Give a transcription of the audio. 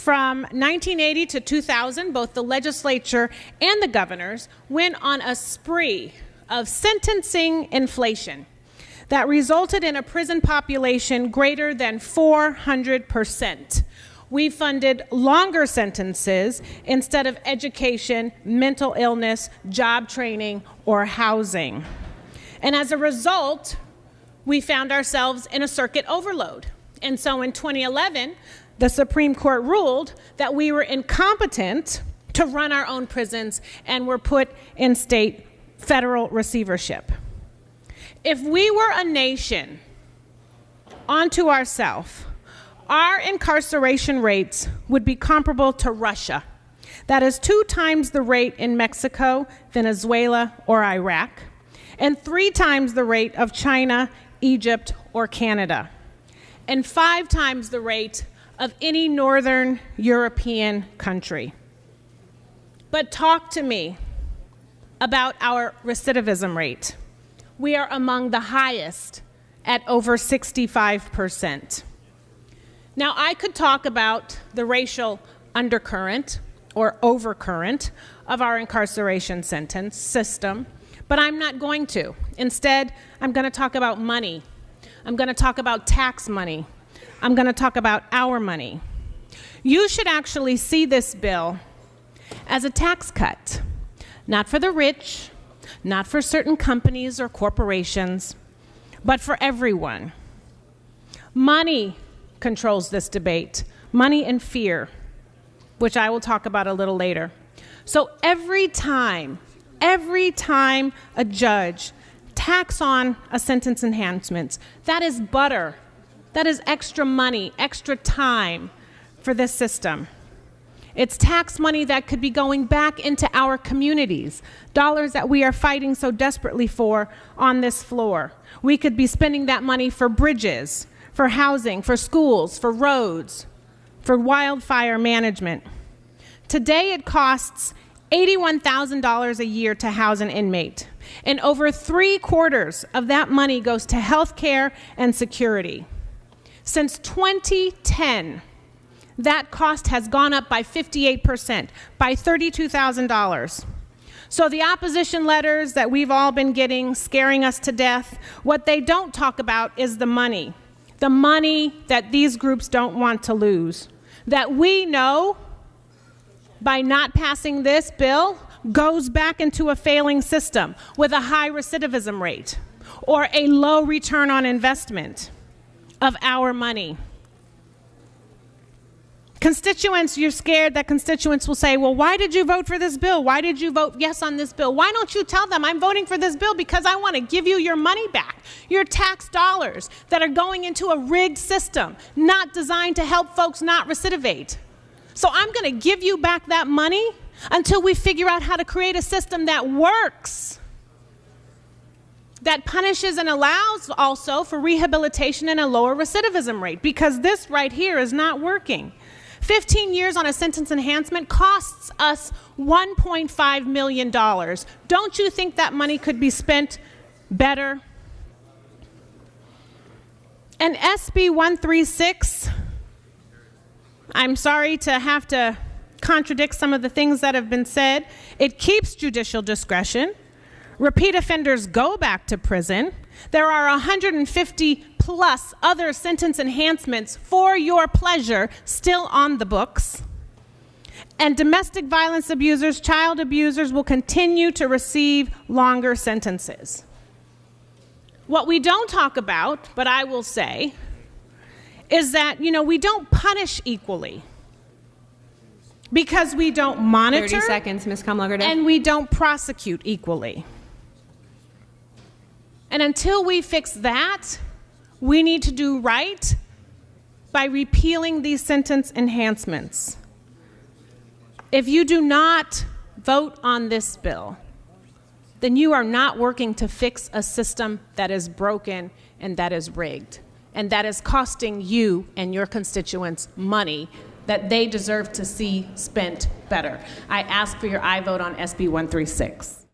From 1980 to 2000, both the legislature and the governors went on a spree of sentencing inflation that resulted in a prison population greater than 400%. We funded longer sentences instead of education, mental illness, job training, or housing. And as a result, we found ourselves in a circuit overload. And so in 2011, the Supreme Court ruled that we were incompetent to run our own prisons and were put in state federal receivership. If we were a nation unto ourselves, our incarceration rates would be comparable to Russia. That is 2 times the rate in Mexico, Venezuela, or Iraq, and 3 times the rate of China, Egypt, or Canada, and 5 times the rate of any Northern European country. But talk to me about our recidivism rate. We are among the highest at over 65%. Now, I could talk about the racial undercurrent or overcurrent of our incarceration sentence system, but I'm not going to. Instead, I'm going to talk about money. I'm going to talk about tax money. I'm going to talk about our money. You should actually see this bill as a tax cut, not for the rich, not for certain companies or corporations, but for everyone. Money controls this debate, money and fear, which I will talk about a little later. So every time a judge tacks on a sentence enhancement, that is butter, that is extra money, extra time for this system. It's tax money that could be going back into our communities, dollars that we are fighting so desperately for on this floor. We could be spending that money for bridges, for housing, for schools, for roads, for wildfire management. Today it costs $81,000 a year to house an inmate, and over 3/4 of that money goes to health care and security. Since 2010, that cost has gone up by 58%, by $32,000. So the opposition letters that we've all been getting, scaring us to death, what they don't talk about is the money that these groups don't want to lose, that we know by not passing this bill goes back into a failing system with a high recidivism rate or a low return on investment of our money. Constituents, you're scared that constituents will say, well, why did you vote for this bill? Why did you vote yes on this bill? Why don't you tell them I'm voting for this bill because I want to give you your money back, your tax dollars that are going into a rigged system, not designed to help folks not recidivate. So I'm going to give you back that money until we figure out how to create a system that works, that punishes and allows also for rehabilitation and a lower recidivism rate, because this right here is not working. 15 years on a sentence enhancement costs us $1.5 million. Don't you think that money could be spent better? And SB 136, I'm sorry to have to contradict some of the things that have been said. It keeps judicial discretion. Repeat offenders go back to prison. There are 150 plus other sentence enhancements for your pleasure still on the books. And domestic violence abusers, child abusers will continue to receive longer sentences. What we don't talk about, but I will say, is that, we don't punish equally because we don't monitor 30 seconds, Ms. Kamlager, and we don't prosecute equally. And until we fix that, we need to do right by repealing these sentence enhancements. If you do not vote on this bill, then you are not working to fix a system that is broken and that is rigged, and that is costing you and your constituents money that they deserve to see spent better. I ask for your aye vote on SB 136.